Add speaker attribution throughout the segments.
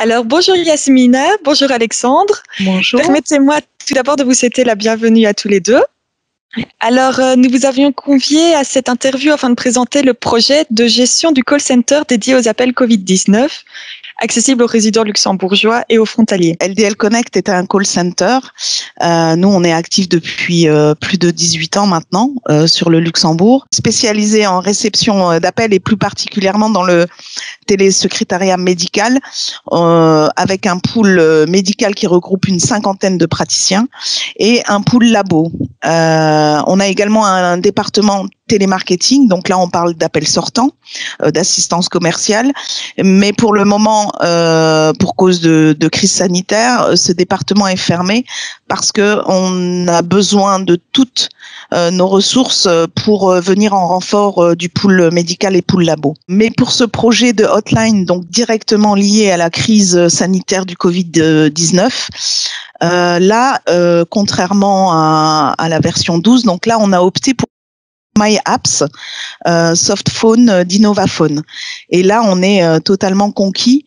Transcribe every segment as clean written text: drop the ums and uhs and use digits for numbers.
Speaker 1: Alors, bonjour Yasmina, bonjour Alexandre.
Speaker 2: Bonjour.
Speaker 1: Permettez-moi tout d'abord de vous souhaiter la bienvenue à tous les deux. Alors, nous vous avions convié à cette interview afin de présenter le projet de gestion du call center dédié aux appels Covid-19, accessible aux résidents luxembourgeois et aux frontaliers.
Speaker 2: LDL Connect est un call center. Nous, on est actifs depuis plus de 18 ans maintenant sur le Luxembourg, spécialisé en réception d'appels et plus particulièrement dans le télésecrétariat médical, avec un pool médical qui regroupe une cinquantaine de praticiens et un pool labo. On a également un département télémarketing, donc là on parle d'appels sortants, d'assistance commerciale, mais pour le moment, pour cause de crise sanitaire, ce département est fermé parce que on a besoin de toutes nos ressources pour venir en renfort du pool médical et pool labo. Mais pour ce projet de hotline, donc directement lié à la crise sanitaire du Covid-19, là, contrairement à la version 12, donc là on a opté pour My Apps, Softphone d'Innovaphone. Et là, on est totalement conquis.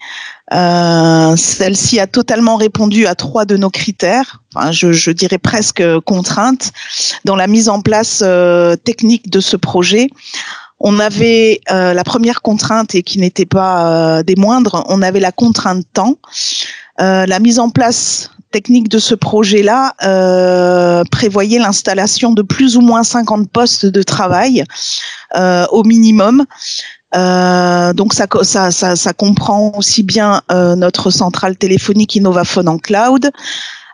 Speaker 2: Celle-ci a totalement répondu à 3 de nos critères, enfin, je dirais presque contraintes, dans la mise en place technique de ce projet. On avait la première contrainte, et qui n'était pas des moindres, on avait la contrainte temps. La mise en place technique de ce projet-là prévoyait l'installation de plus ou moins 50 postes de travail au minimum. Donc ça comprend aussi bien notre centrale téléphonique Innovaphone en cloud,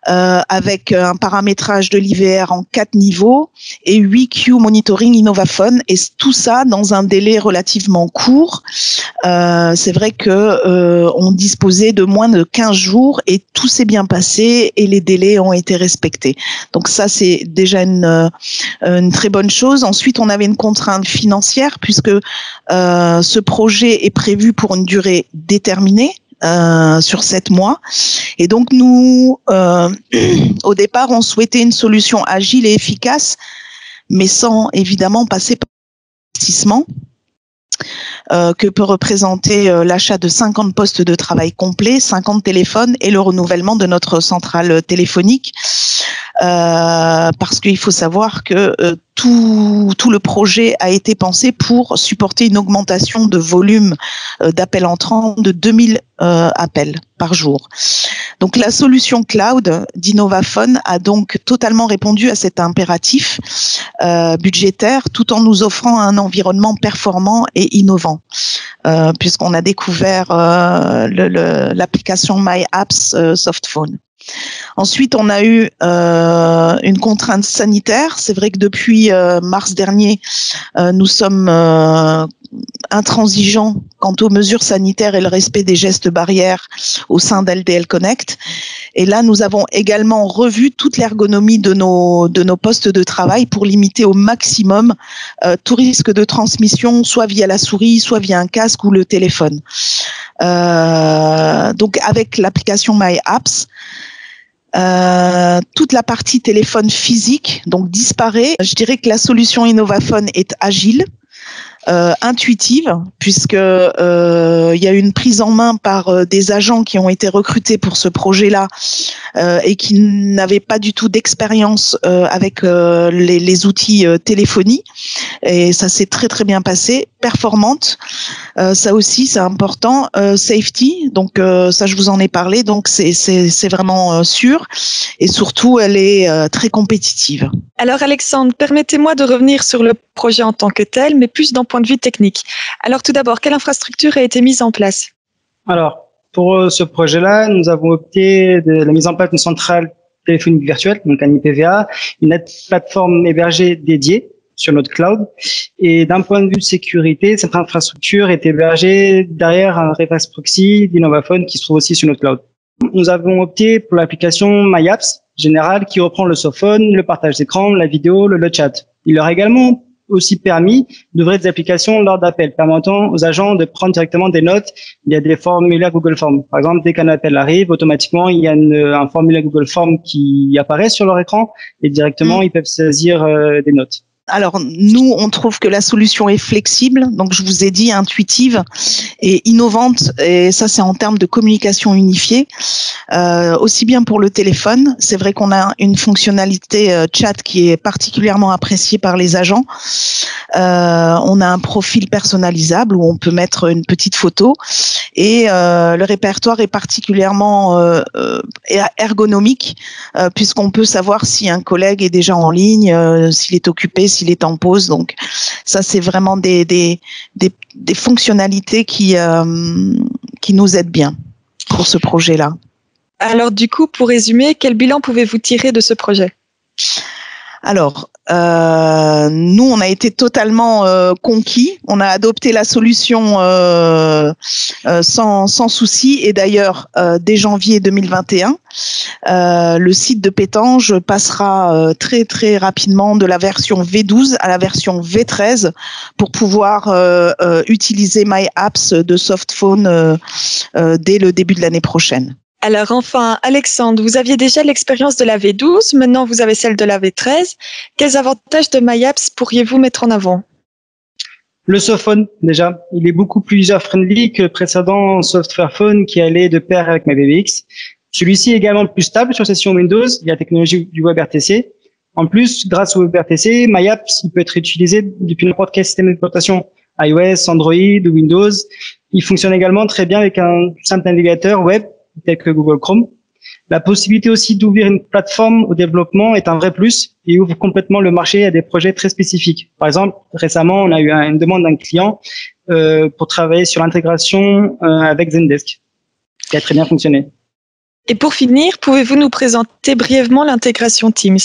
Speaker 2: avec un paramétrage de l'IVR en 4 niveaux et 8 queues monitoring Innovaphone, et tout ça dans un délai relativement court. C'est vrai que on disposait de moins de 15 jours et tout s'est bien passé et les délais ont été respectés. Donc ça, c'est déjà une très bonne chose. Ensuite, on avait une contrainte financière puisque ce projet est prévu pour une durée déterminée. Sur 7 mois. Et donc nous, au départ, on souhaitait une solution agile et efficace, mais sans évidemment passer par l'investissement que peut représenter l'achat de 50 postes de travail complets, 50 téléphones et le renouvellement de notre centrale téléphonique. Parce qu'il faut savoir que tout le projet a été pensé pour supporter une augmentation de volume d'appels entrants de 2000 appels par jour. Donc la solution cloud d'Innovaphone a donc totalement répondu à cet impératif budgétaire, tout en nous offrant un environnement performant et innovant, puisqu'on a découvert l'application My Apps Softphone. Ensuite, on a eu une contrainte sanitaire. C'est vrai que depuis mars dernier, nous sommes intransigeants quant aux mesures sanitaires et le respect des gestes barrières au sein d'LDL Connect. Et là, nous avons également revu toute l'ergonomie de nos postes de travail pour limiter au maximum tout risque de transmission, soit via la souris, soit via un casque ou le téléphone. Donc, avec l'application My Apps, toute la partie téléphone physique donc disparaît. Je dirais que la solution Innovaphone est agile, intuitive, puisque il y a une prise en main par des agents qui ont été recrutés pour ce projet-là et qui n'avaient pas du tout d'expérience avec les outils téléphonie, et ça s'est très très bien passé, performante, ça aussi c'est important, safety, donc ça je vous en ai parlé, donc c'est vraiment sûr, et surtout elle est très compétitive.
Speaker 1: Alors Alexandre, permettez-moi de revenir sur le projet en tant que tel, mais plus d'un point de vue technique. Alors tout d'abord, quelle infrastructure a été mise en place?
Speaker 3: Alors, pour ce projet-là, nous avons opté de la mise en place d'une centrale téléphonique virtuelle, donc un IPVA, une plateforme hébergée dédiée sur notre cloud. Et d'un point de vue de sécurité, cette infrastructure est hébergée derrière un reverse proxy d'Innovaphone qui se trouve aussi sur notre cloud. Nous avons opté pour l'application My Apps générale qui reprend le softphone, le partage d'écran, la vidéo, le chat. Il leur a également aussi permis d'ouvrir des applications lors d'appels, permettant aux agents de prendre directement des notes. Il y a des formulaires Google Forms. Par exemple, dès qu'un appel arrive, automatiquement, il y a un formulaire Google Forms qui apparaît sur leur écran et directement, ils peuvent saisir des notes.
Speaker 2: Alors, nous, on trouve que la solution est flexible, donc je vous ai dit intuitive et innovante, et ça, c'est en termes de communication unifiée, aussi bien pour le téléphone. C'est vrai qu'on a une fonctionnalité chat qui est particulièrement appréciée par les agents. On a un profil personnalisable où on peut mettre une petite photo, et le répertoire est particulièrement ergonomique, puisqu'on peut savoir si un collègue est déjà en ligne, s'il est occupé, s'il est en pause. Donc ça, c'est vraiment des fonctionnalités qui nous aident bien pour ce projet-là.
Speaker 1: Alors du coup, pour résumer, quel bilan pouvez-vous tirer de ce projet?
Speaker 2: Alors, nous, on a été totalement conquis. On a adopté la solution sans souci. Et d'ailleurs, dès janvier 2021, le site de Pétange passera très très rapidement de la version V12 à la version V13 pour pouvoir utiliser My Apps de Softphone dès le début de l'année prochaine.
Speaker 1: Alors enfin, Alexandre, vous aviez déjà l'expérience de la V12, maintenant vous avez celle de la V13. Quels avantages de My Apps pourriez-vous mettre en avant?
Speaker 3: Le softphone, déjà, il est beaucoup plus user-friendly que le précédent software phone qui allait de pair avec MyBBX. Celui-ci est également plus stable sur session Windows via la technologie du WebRTC. En plus, grâce au WebRTC, My Apps il peut être utilisé depuis n'importe quel système d'exploitation, iOS, Android ou Windows. Il fonctionne également très bien avec un simple navigateur web tel que Google Chrome. La possibilité aussi d'ouvrir une plateforme au développement est un vrai plus et ouvre complètement le marché à des projets très spécifiques. Par exemple, récemment, on a eu une demande d'un client pour travailler sur l'intégration avec Zendesk, qui a très bien fonctionné.
Speaker 1: Et pour finir, pouvez-vous nous présenter brièvement l'intégration Teams?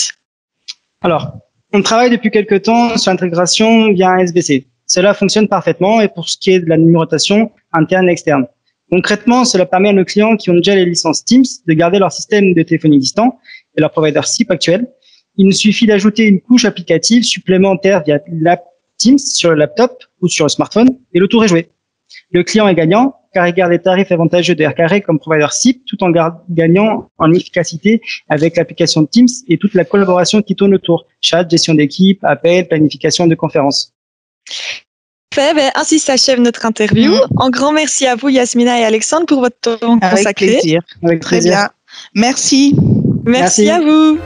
Speaker 3: Alors, on travaille depuis quelque temps sur l'intégration via un SBC. Cela fonctionne parfaitement et pour ce qui est de la numérotation interne et externe. Concrètement, cela permet à nos clients qui ont déjà les licences Teams de garder leur système de téléphonie distant et leur provider SIP actuel. Il nous suffit d'ajouter une couche applicative supplémentaire via l'app Teams sur le laptop ou sur le smartphone et le tour est joué. Le client est gagnant car il garde les tarifs avantageux de R-Carré comme provider SIP tout en gagnant en efficacité avec l'application Teams et toute la collaboration qui tourne autour. Chat, gestion d'équipe, appel, planification de conférences.
Speaker 1: Ainsi s'achève notre interview. Un grand merci à vous, Yasmina et Alexandre, pour votre temps consacré.
Speaker 2: Avec plaisir.
Speaker 3: Avec
Speaker 2: Très
Speaker 3: plaisir.
Speaker 2: bien. Merci.
Speaker 1: Merci à vous.